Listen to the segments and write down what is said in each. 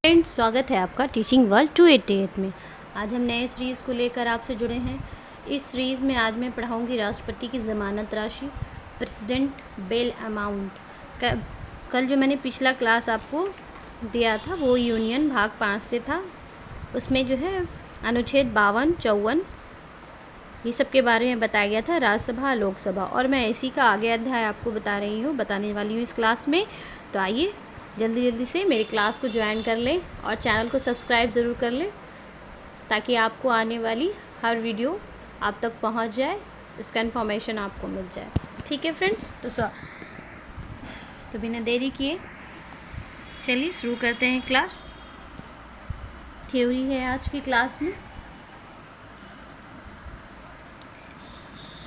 Friends, स्वागत है आपका टीचिंग वर्ल्ड 288 में। आज हम नए सीरीज़ को लेकर आपसे जुड़े हैं। इस सीरीज़ में आज मैं पढ़ाऊंगी राष्ट्रपति की ज़मानत राशि, प्रेसिडेंट बेल अमाउंट। कल जो मैंने पिछला क्लास आपको दिया था वो यूनियन भाग 5 से था। उसमें जो है अनुच्छेद 52, 54 ये सब के बारे में बताया गया था, राज्यसभा लोकसभा। और मैं इसी का आगे अध्याय आपको बताने वाली हूँ इस क्लास में। तो आइए जल्दी से मेरी क्लास को ज्वाइन कर लें और चैनल को सब्सक्राइब ज़रूर कर लें ताकि आपको आने वाली हर वीडियो आप तक पहुंच जाए, इसका इन्फॉर्मेशन आपको मिल जाए। ठीक है फ्रेंड्स, तो बिना देरी किए चलिए शुरू करते हैं क्लास। थ्योरी है आज की क्लास में।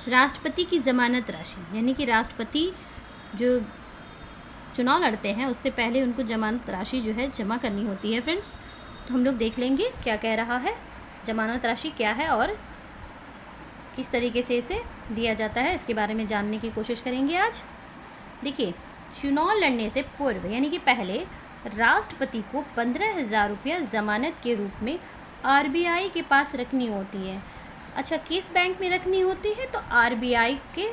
राष्ट्रपति की ज़मानत राशि, यानी कि राष्ट्रपति जो चुनाव लड़ते हैं उससे पहले उनको जमानत राशि जो है जमा करनी होती है फ्रेंड्स। तो हम लोग देख लेंगे क्या कह रहा है, जमानत राशि क्या है और किस तरीके से इसे दिया जाता है, इसके बारे में जानने की कोशिश करेंगे आज। देखिए, चुनाव लड़ने से पूर्व यानी कि पहले राष्ट्रपति को 15,000 रुपया ज़मानत के रूप में RBI के पास रखनी होती है। अच्छा, किस बैंक में रखनी होती है? तो RBI के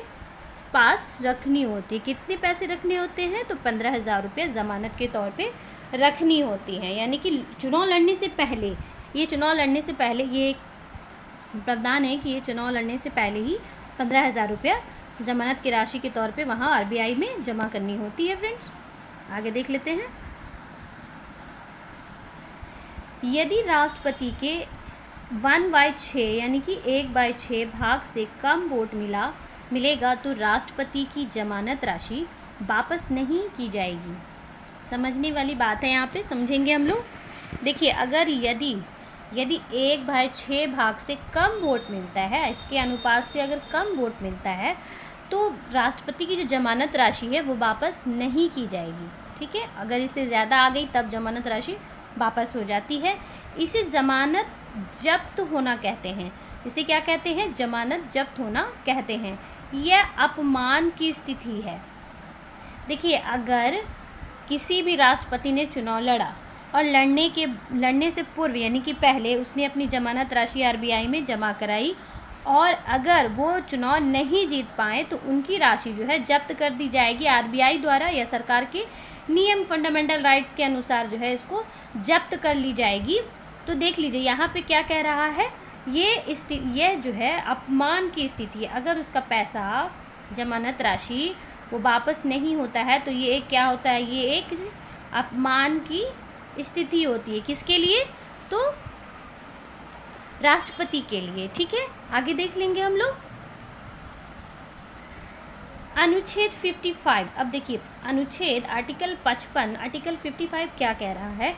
पास रखनी होती है। कितने पैसे रखने होते हैं? तो 15,000 रुपये ज़मानत के तौर पे रखनी होती है। यानी कि चुनाव लड़ने से पहले, ये एक प्रावधान है कि ये चुनाव लड़ने से पहले ही 15,000 रुपया ज़मानत की राशि के तौर पे वहाँ RBI में जमा करनी होती है फ्रेंड्स। आगे देख लेते हैं। यदि राष्ट्रपति के 1/6 यानी कि 1/6 भाग से कम वोट मिलेगा तो राष्ट्रपति की जमानत राशि वापस नहीं की जाएगी। समझने वाली बात है, यहाँ पे समझेंगे हम लोग। देखिए, अगर यदि 1/6 भाग से कम वोट मिलता है, इसके अनुपात से अगर कम वोट मिलता है तो राष्ट्रपति की जो जमानत राशि है वो वापस नहीं की जाएगी। ठीक है, अगर इससे ज़्यादा आ गई तब जमानत राशि वापस हो जाती है। इसे जमानत जब्त होना कहते हैं। इसे क्या कहते हैं? जमानत जब्त होना कहते हैं। यह अपमान की स्थिति है। देखिए, अगर किसी भी राष्ट्रपति ने चुनाव लड़ा और लड़ने से पूर्व यानी कि पहले उसने अपनी जमानत राशि RBI में जमा कराई और अगर वो चुनाव नहीं जीत पाए तो उनकी राशि जो है जब्त कर दी जाएगी RBI द्वारा, या सरकार के नियम फंडामेंटल राइट्स के अनुसार जो है इसको जब्त कर ली जाएगी। तो देख लीजिए यहाँ पे क्या कह रहा है, ये जो है अपमान की स्थिति है। अगर उसका पैसा, जमानत राशि वो वापस नहीं होता है तो ये एक क्या होता है, ये एक अपमान की स्थिति होती है। किसके लिए? तो राष्ट्रपति के लिए। ठीक है, आगे देख लेंगे हम लोग। अनुच्छेद 55। अब देखिए, अनुच्छेद आर्टिकल 55 क्या कह रहा है,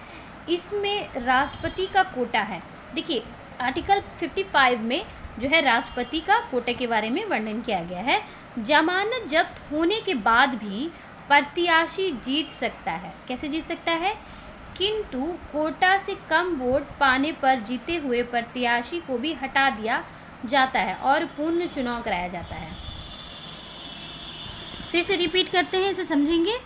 इसमें राष्ट्रपति का कोटा है। देखिए, आर्टिकल 55 में जो है राष्ट्रपति का कोटे के बारे में वर्णन किया गया है। जमानत जब्त होने के बाद भी प्रत्याशी जीत सकता है। कैसे जीत सकता है? किंतु कोटा से कम वोट पाने पर जीते हुए प्रत्याशी को भी हटा दिया जाता है और पुनः चुनाव कराया जाता है। फिर से रिपीट करते हैं, इसे समझेंगे।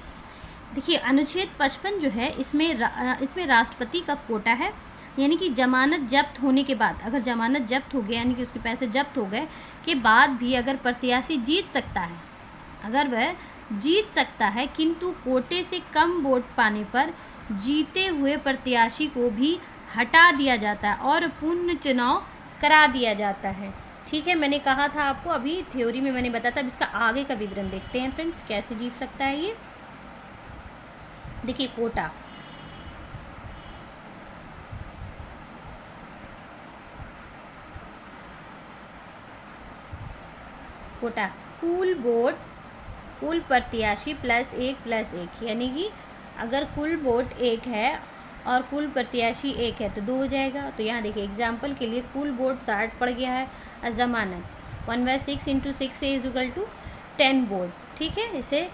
देखिए, अनुच्छेद 55 जो है इसमें राष्ट्रपति का कोटा है। यानी कि जमानत जब्त होने के बाद, अगर जमानत जब्त हो गया यानी कि उसके पैसे जब्त हो गए के बाद भी अगर प्रत्याशी जीत सकता है, अगर वह जीत सकता है किंतु कोटे से कम वोट पाने पर जीते हुए प्रत्याशी को भी हटा दिया जाता है और पुनः चुनाव करा दिया जाता है। ठीक है, मैंने कहा था आपको, अभी थ्योरी में मैंने बताया था। अब इसका आगे का विवरण देखते हैं फ्रेंड्स, कैसे जीत सकता है ये। देखिए, कोटा, कुल वोट, कुल प्रत्याशी प्लस 1 यानी कि अगर कुल वोट 1 है और कुल प्रत्याशी 1 है तो 2 हो जाएगा। तो यहाँ देखिए, एग्जाम्पल के लिए कुल वोट 60 पड़ गया है और जमानत 1/6 × 6 = 10 वोट। ठीक है, इसे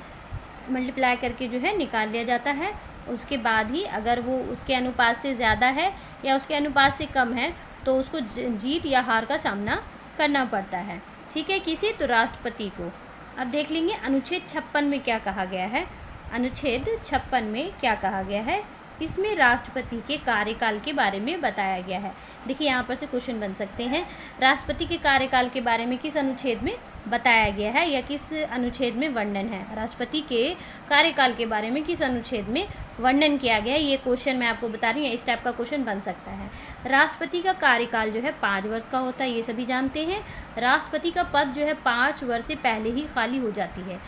मल्टीप्लाई करके जो है निकाल लिया जाता है। उसके बाद ही अगर वो उसके अनुपात से ज़्यादा है या उसके अनुपात से कम है तो उसको जीत या हार का सामना करना पड़ता है। ठीक है, किसी? तो राष्ट्रपति को। अब देख लेंगे अनुच्छेद 56 में क्या कहा गया है। अनुच्छेद 56 में क्या कहा गया है इसमें राष्ट्रपति के कार्यकाल के बारे में बताया गया है। देखिए यहाँ पर से क्वेश्चन बन सकते हैं, राष्ट्रपति के कार्यकाल के बारे में किस अनुच्छेद में बताया गया है या किस अनुच्छेद में वर्णन है। राष्ट्रपति के कार्यकाल के बारे में किस अनुच्छेद में वर्णन किया गया है, ये क्वेश्चन मैं आपको बता रही हूँ, इस टाइप का क्वेश्चन बन सकता है। राष्ट्रपति का कार्यकाल जो है 5 वर्ष का होता है, ये सभी जानते हैं। राष्ट्रपति का पद जो है 5 वर्ष से पहले ही खाली हो जाती है,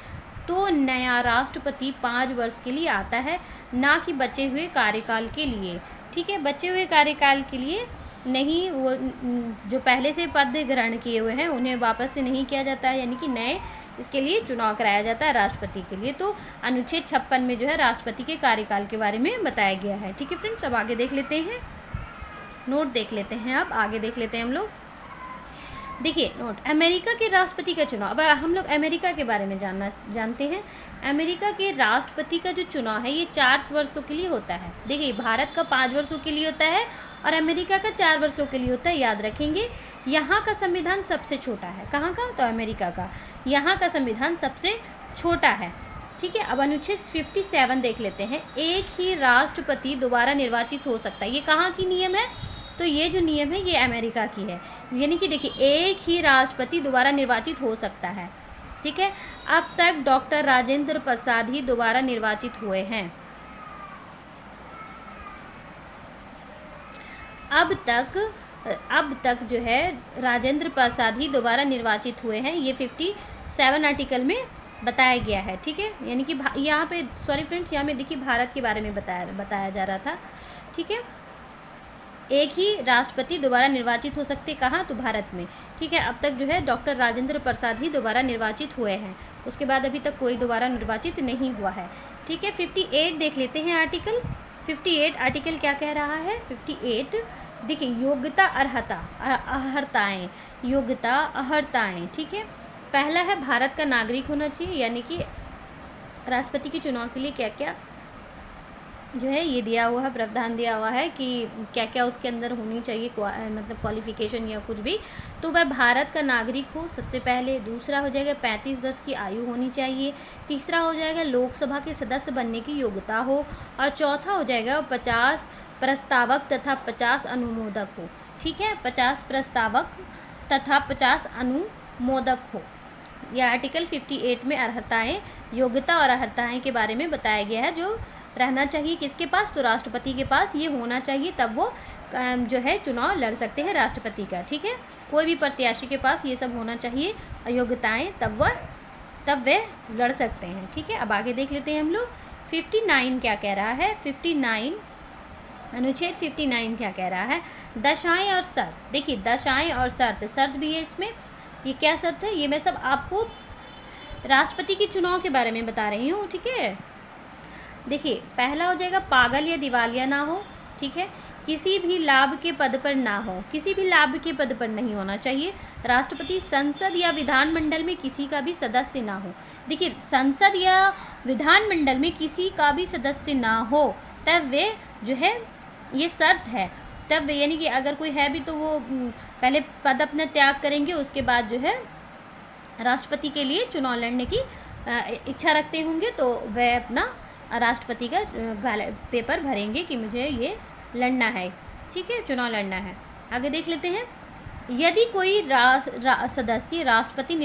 तो नया राष्ट्रपति 5 वर्ष के लिए आता है, ना कि बचे हुए कार्यकाल के लिए। ठीक है, बचे हुए कार्यकाल के लिए नहीं, वो जो पहले से पद ग्रहण किए हुए हैं उन्हें वापस से नहीं किया जाता है, यानी कि नए इसके लिए चुनाव कराया जाता है राष्ट्रपति के लिए। तो अनुच्छेद 56 में जो है राष्ट्रपति के कार्यकाल के बारे में बताया गया है। ठीक है फ्रेंड्स, अब आगे देख लेते हैं, नोट देख लेते हैं। अब आगे देख लेते हैं हम लोग, देखिए नोट, अमेरिका के राष्ट्रपति का चुनाव। अब हम लोग अमेरिका के बारे में जानते हैं। अमेरिका के राष्ट्रपति का जो चुनाव है ये 4 वर्षों के लिए होता है। देखिए भारत का 5 वर्षों के लिए होता है और अमेरिका का 4 वर्षों के लिए होता है, याद रखेंगे। यहाँ का संविधान सबसे छोटा है, कहाँ का, तो अमेरिका का। यहाँ का संविधान सबसे छोटा है। ठीक है, अब अनुच्छेद 57 देख लेते हैं। एक ही राष्ट्रपति दोबारा निर्वाचित हो सकता है, ये कहाँ की नियम है, तो ये जो नियम है ये अमेरिका की है, यानी कि देखिए एक ही राष्ट्रपति दोबारा निर्वाचित हो सकता है। ठीक है, अब तक डॉक्टर राजेंद्र प्रसाद ही दोबारा निर्वाचित हुए हैं। अब तक जो है राजेंद्र प्रसाद ही दोबारा निर्वाचित हुए हैं, ये 57 आर्टिकल में बताया गया है। ठीक है, यानी कि यहाँ पे सॉरी फ्रेंड्स, यहाँ में देखिए भारत के बारे में बताया जा रहा था। ठीक है, एक ही राष्ट्रपति दोबारा निर्वाचित हो सकते, कहाँ, तो भारत में। ठीक है, अब तक जो है डॉक्टर राजेंद्र प्रसाद ही दोबारा निर्वाचित हुए हैं, उसके बाद अभी तक कोई दोबारा निर्वाचित नहीं हुआ है। ठीक है, 58 देख लेते हैं आर्टिकल। 58 आर्टिकल क्या कह रहा है, 58 देखिए, योग्यता अर्हताएँ, योग्यता अर्हताएँ। ठीक है, पहला है भारत का नागरिक होना चाहिए, यानी कि राष्ट्रपति के चुनाव के लिए क्या क्या जो है ये दिया हुआ है, प्रावधान दिया हुआ है कि क्या क्या उसके अंदर होनी चाहिए, मतलब क्वालिफिकेशन या कुछ भी, तो वह भारत का नागरिक हो सबसे पहले। दूसरा हो जाएगा 35 वर्ष की आयु होनी चाहिए। तीसरा हो जाएगा लोकसभा के सदस्य बनने की योग्यता हो। और चौथा हो जाएगा 50 प्रस्तावक तथा 50 अनुमोदक हो। ठीक है, 50 प्रस्तावक तथा 50 अनुमोदक हो। यह आर्टिकल 58 में अर्हताएँ, योग्यता और अर्हताएँ के बारे में बताया गया है, जो रहना चाहिए किसके पास, तो राष्ट्रपति के पास ये होना चाहिए, तब वो जो है चुनाव लड़ सकते हैं राष्ट्रपति का। ठीक है, कोई भी प्रत्याशी के पास ये सब होना चाहिए योग्यताएं, तब वे लड़ सकते हैं। ठीक है, अब आगे देख लेते हैं हम लोग 59 क्या कह रहा है। 59 अनुच्छेद 59 क्या कह रहा है, दशाएं और शर्त। देखिए दशाएं और शर्त भी है इसमें। ये क्या शर्त है, ये मैं सब आपको राष्ट्रपति के चुनाव के बारे में बता रही हूँ। ठीक है, देखिए पहला हो जाएगा पागल या दिवालिया ना हो। ठीक है, किसी भी लाभ के पद पर ना हो, किसी भी लाभ के पद पर नहीं होना चाहिए। राष्ट्रपति संसद या विधानमंडल में किसी का भी सदस्य ना हो। देखिए संसद या विधानमंडल में किसी का भी सदस्य ना हो, तब वे जो है ये शर्त है, तब यानी कि अगर कोई है भी तो वो पहले पद अपना त्याग करेंगे, उसके बाद जो है राष्ट्रपति के लिए चुनाव लड़ने की इच्छा रखते होंगे, तो वह अपना राष्ट्रपति का पेपर भरेंगे कि मुझे ये लड़ना है। ठीक है, चुनाव लड़ना है। आगे देख लेते हैं, यदि कोई सदस्य राष्ट्रपति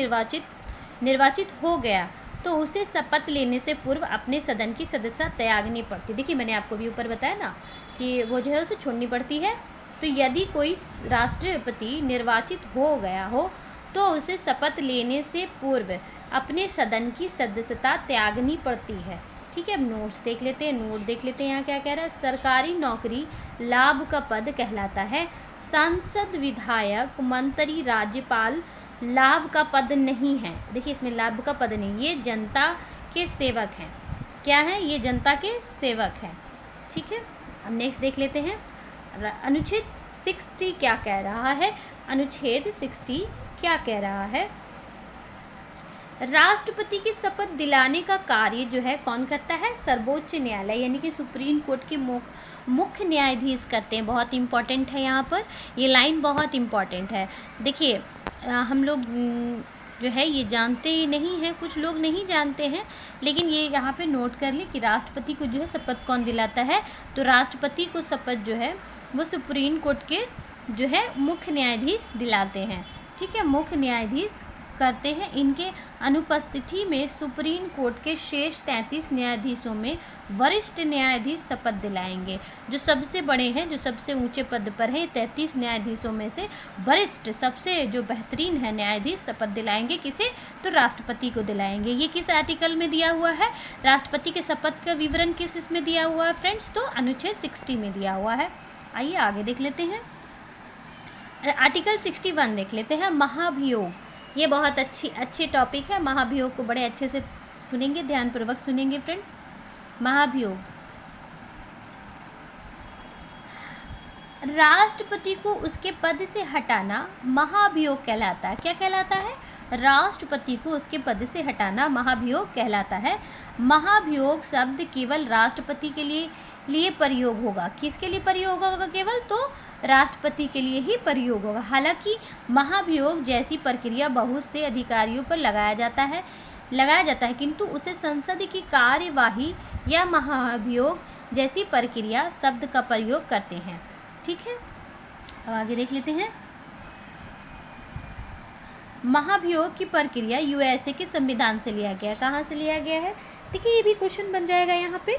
निर्वाचित हो गया तो उसे शपथ लेने से पूर्व अपने सदन की सदस्यता त्यागनी पड़ती। देखिए मैंने आपको भी ऊपर बताया ना कि वो जो है उसे छोड़नी पड़ती है। तो यदि कोई राष्ट्रपति निर्वाचित हो गया हो तो उसे शपथ लेने से पूर्व अपने सदन की सदस्यता त्यागनी पड़ती है। ठीक है, अब नोट्स देख लेते हैं। नोट देख लेते हैं यहाँ क्या कह रहा है, सरकारी नौकरी लाभ का पद कहलाता है। सांसद, विधायक, मंत्री, राज्यपाल लाभ का पद नहीं है। देखिए इसमें लाभ का पद नहीं, ये जनता के सेवक हैं। क्या है, ये जनता के सेवक हैं। ठीक है, अब नेक्स्ट देख लेते हैं, अनुच्छेद 60 क्या कह रहा है। अनुच्छेद 60 क्या कह रहा है, राष्ट्रपति की शपथ दिलाने का कार्य जो है कौन करता है, सर्वोच्च न्यायालय यानी कि सुप्रीम कोर्ट के मुख्य न्यायाधीश करते हैं। बहुत इंपॉर्टेंट है यहाँ पर, ये लाइन बहुत इंपॉर्टेंट है। देखिए हम लोग जो है ये जानते ही नहीं हैं, कुछ लोग नहीं जानते हैं, लेकिन ये यहाँ पे नोट कर ले कि राष्ट्रपति को जो है शपथ कौन दिलाता है, तो राष्ट्रपति को शपथ जो है वो सुप्रीम कोर्ट के जो है मुख्य न्यायाधीश दिलाते हैं। ठीक है, मुख्य न्यायाधीश करते हैं। इनके अनुपस्थिति में सुप्रीम कोर्ट के शेष 33 न्यायाधीशों में वरिष्ठ न्यायाधीश शपथ दिलाएंगे। जो सबसे बड़े हैं, जो सबसे ऊंचे पद पर है, 33 न्यायाधीशों में से वरिष्ठ सबसे जो बेहतरीन है न्यायाधीश शपथ दिलाएंगे। किसे? तो राष्ट्रपति को दिलाएंगे। ये किस आर्टिकल में दिया हुआ है? राष्ट्रपति के शपथ का विवरण किस इसमें दिया हुआ है फ्रेंड्स? तो अनुच्छेद 60 में दिया हुआ है। आइए आगे देख लेते हैं। आर्टिकल 61 देख लेते हैं, महाभियोग। ये बहुत अच्छी टॉपिक है। महाभियोग को बड़े अच्छे से सुनेंगे, ध्यानपूर्वक सुनेंगे फ्रेंड। महाभियोग, राष्ट्रपति को उसके पद से हटाना महाभियोग कहलाता है। क्या कहलाता है? राष्ट्रपति को उसके पद से हटाना महाभियोग कहलाता है। महाभियोग शब्द केवल राष्ट्रपति के लिए प्रयोग होगा। किसके लिए प्रयोग होगा? केवल तो राष्ट्रपति के लिए ही प्रयोग होगा। हालांकि महाभियोग जैसी प्रक्रिया बहुत से अधिकारियों पर लगाया जाता है, किंतु उसे संसद की कार्यवाही या महाभियोग जैसी प्रक्रिया शब्द का प्रयोग करते हैं। ठीक है, अब आगे देख लेते हैं। महाभियोग की प्रक्रिया यूएसए के संविधान से लिया गया है। कहाँ से लिया गया है? देखिए, ये भी क्वेश्चन बन जाएगा यहाँ पे।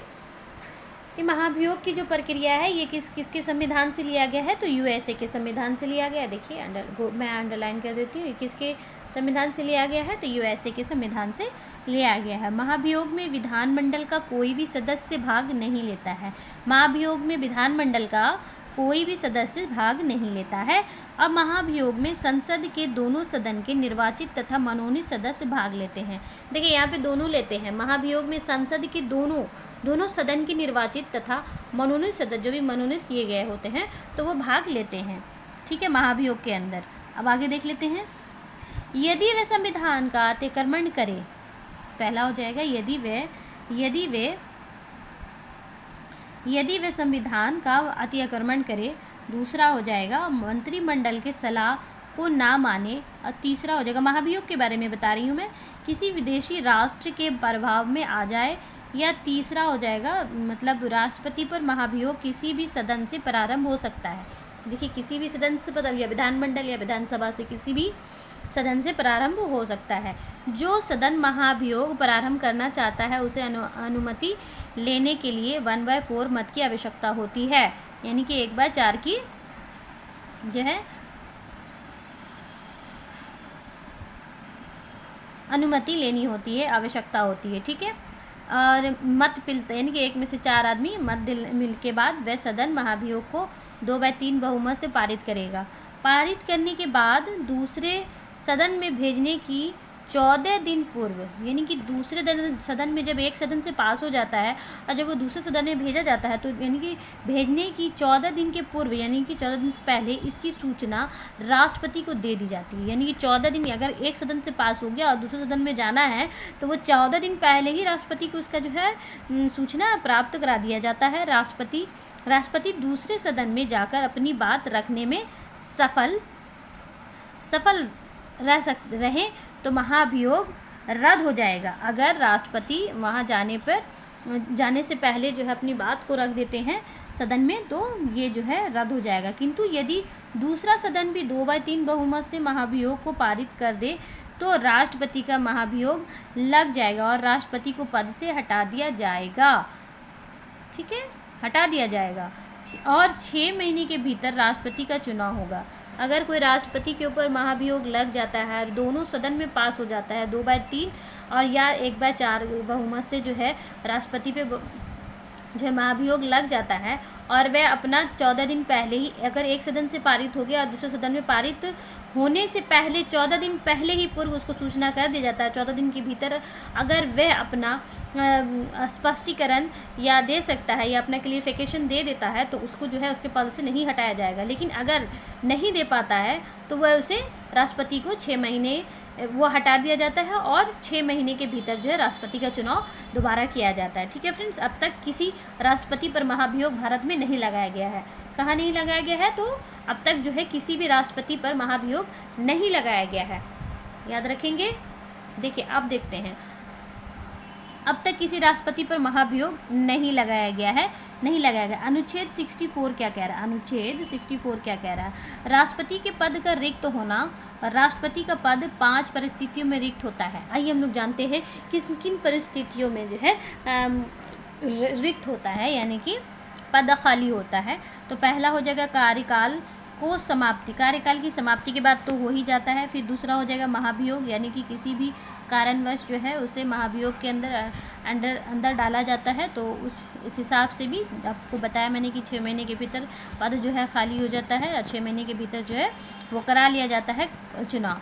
ये महाभियोग की जो प्रक्रिया है ये किसके संविधान से लिया गया है? तो यूएसए के संविधान से लिया गया है। देखिए मैं अंडरलाइन कर देती हूँ, किसके संविधान से लिया गया है? तो यूएसए के संविधान से लिया गया है। महाभियोग में विधानमंडल का कोई भी सदस्य भाग नहीं लेता है। महाभियोग में विधानमंडल का कोई भी सदस्य भाग नहीं लेता है। अब महाभियोग में संसद के दोनों सदन के निर्वाचित तथा मनोनीत सदस्य भाग लेते हैं। देखिए, यहाँ पे दोनों लेते हैं। महाभियोग में संसद के दोनों सदन के निर्वाचित तथा मनोनीत सदस्य, जो भी मनोनीत किए गए होते हैं, तो वो भाग लेते हैं। ठीक है, महाभियोग के अंदर। अब आगे देख लेते हैं। यदि वे संविधान का अतिक्रमण करे, पहला हो जाएगा यदि वे संविधान का अतिक्रमण करे। दूसरा हो जाएगा मंत्रिमंडल के सलाह को ना माने। और तीसरा हो जाएगा, महाभियोग के बारे में बता रही हूँ मैं, किसी विदेशी राष्ट्र के प्रभाव में आ जाए। या तीसरा हो जाएगा मतलब राष्ट्रपति पर महाभियोग किसी भी सदन से प्रारंभ हो सकता है। देखिए, किसी भी सदन से मतलब या विधानमंडल या विधानसभा से किसी भी सदन से प्रारंभ हो सकता है। जो सदन महाभियोग प्रारंभ करना चाहता है उसे अनुमति लेने के लिए 1/4 मत की आवश्यकता होती है। यानी कि 1/4 की जो है अनुमति लेनी होती है, आवश्यकता होती है। ठीक है, और मत मिलते यानी कि 1 में से 4 आदमी मत मिल के बाद वह सदन महाभियोग को 2/3 बहुमत से पारित करेगा। पारित करने के बाद दूसरे सदन में भेजने की 14 दिन पूर्व, यानी कि दूसरे सदन में जब एक सदन से पास हो जाता है और जब वो दूसरे सदन में भेजा जाता है, तो यानी कि भेजने की 14 दिन के पूर्व, यानी कि 14 दिन पहले इसकी सूचना राष्ट्रपति को दे दी जाती है। यानी कि 14 दिन, अगर एक सदन से पास हो गया और दूसरे सदन में जाना है तो वो 14 दिन पहले ही राष्ट्रपति को इसका जो है सूचना प्राप्त करा दिया जाता है। राष्ट्रपति दूसरे सदन में जाकर अपनी बात रखने में सफल रहे तो महाभियोग रद्द हो जाएगा। अगर राष्ट्रपति वहाँ जाने से पहले जो है अपनी बात को रख देते हैं सदन में, तो ये जो है रद्द हो जाएगा। किंतु यदि दूसरा सदन भी 2/3 बहुमत से महाभियोग को पारित कर दे तो राष्ट्रपति का महाभियोग लग जाएगा और राष्ट्रपति को पद से हटा दिया जाएगा। ठीक है, हटा दिया जाएगा। और 6 महीने के भीतर राष्ट्रपति का चुनाव होगा। अगर कोई राष्ट्रपति के ऊपर महाभियोग लग जाता है और दोनों सदन में पास हो जाता है 2/3 और या 1/4 बहुमत से जो है राष्ट्रपति पे जो है महाभियोग लग जाता है और वह अपना 14 दिन पहले ही, अगर एक सदन से पारित हो गया और दूसरे सदन में पारित होने से पहले 14 दिन पहले ही पूर्व उसको सूचना कर दिया जाता है। 14 दिन के भीतर अगर वह अपना स्पष्टीकरण या दे सकता है या अपना क्लियरिफिकेशन दे देता है तो उसको जो है उसके पद से नहीं हटाया जाएगा। लेकिन अगर नहीं दे पाता है तो वह उसे राष्ट्रपति को 6 महीने वो हटा दिया जाता है और 6 महीने के भीतर जो है राष्ट्रपति का चुनाव दोबारा किया जाता है। ठीक है फ्रेंड्स, अब तक किसी राष्ट्रपति पर महाभियोग भारत में नहीं लगाया गया है। कहाँ नहीं लगाया गया है? तो अब तक जो है किसी भी राष्ट्रपति पर महाभियोग नहीं लगाया गया है। याद रखेंगे। देखिए अब देखते हैं, अब तक किसी राष्ट्रपति पर महाभियोग नहीं लगाया गया है, नहीं लगाया गया। अनुच्छेद 64 क्या कह रहा है? अनुच्छेद 64 क्या कह रहा है? राष्ट्रपति के पद का रिक्त होना, राष्ट्रपति का पद 5 परिस्थितियों में रिक्त होता है। आइए हम लोग जानते हैं किन किन परिस्थितियों में जो है रिक्त होता है, यानी कि पद खाली होता है। तो पहला हो जाएगा कार्यकाल को समाप्ति, कार्यकाल की समाप्ति के बाद तो हो ही जाता है। फिर दूसरा हो जाएगा महाभियोग, यानी कि किसी भी कारणवश जो है उसे महाभियोग के अंदर डाला जाता है। तो इस हिसाब से भी आपको बताया मैंने कि 6 महीने के भीतर पद जो है खाली हो जाता है, और 6 महीने के भीतर जो है वो करा लिया जाता है चुनाव।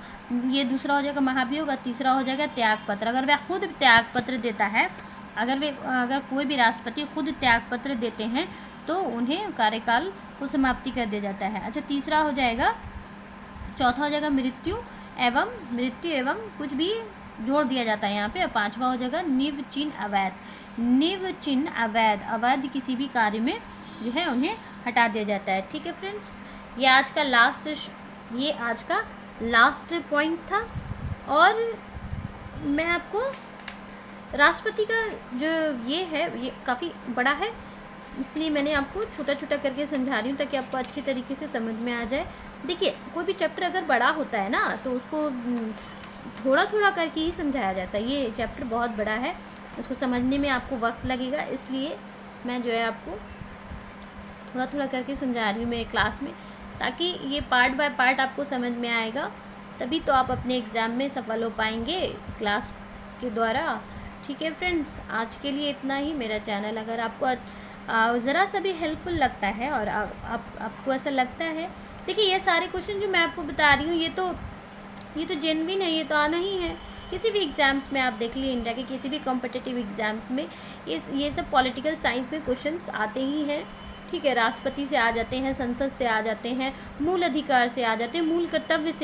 ये दूसरा हो जाएगा महाभियोग। और तीसरा हो जाएगा त्यागपत्र। अगर वह खुद त्यागपत्र देता है, अगर कोई भी राष्ट्रपति खुद त्यागपत्र देते हैं तो उन्हें कार्यकाल को समाप्ति कर दिया जाता है। अच्छा, तीसरा हो जाएगा, चौथा हो जाएगा मृत्यु एवं कुछ भी जोड़ दिया जाता है यहाँ पे। और पांचवा हो जाएगा निवचिन्ह अवैध, अवैध किसी भी कार्य में जो है उन्हें हटा दिया जाता है। ठीक है फ्रेंड्स, ये आज का लास्ट पॉइंट था। और मैं आपको राष्ट्रपति का जो ये है ये काफ़ी बड़ा है, इसलिए मैंने आपको छोटा छोटा करके समझा रही हूँ ताकि आपको अच्छी तरीके से समझ में आ जाए। देखिए, कोई भी चैप्टर अगर बड़ा होता है ना तो उसको थोड़ा थोड़ा करके ही समझाया जाता है। ये चैप्टर बहुत बड़ा है, उसको समझने में आपको वक्त लगेगा, इसलिए मैं जो है आपको थोड़ा थोड़ा करके समझा रही हूँ मेरे क्लास में, ताकि ये पार्ट बाय पार्ट आपको समझ में आएगा, तभी तो आप अपने एग्ज़ाम में सफल हो पाएंगे क्लास के द्वारा। ठीक है फ्रेंड्स, आज के लिए इतना ही। मेरा चैनल अगर आपको ज़रा सा भी हेल्पफुल लगता है और आपको ऐसा लगता है, देखिए ये सारे क्वेश्चन जो मैं आपको बता रही हूँ ये तो जेन्युइन है, ये तो आना ही है। किसी भी एग्ज़ाम्स में आप देख लीजिए, इंडिया के किसी भी कॉम्पिटिटिव एग्ज़ाम्स में ये सब पॉलिटिकल साइंस में क्वेश्चंस आते ही हैं। ठीक है, राष्ट्रपति से आ जाते हैं, संसद से आ जाते हैं, मूल अधिकार से आ जाते हैं, मूल कर्तव्य से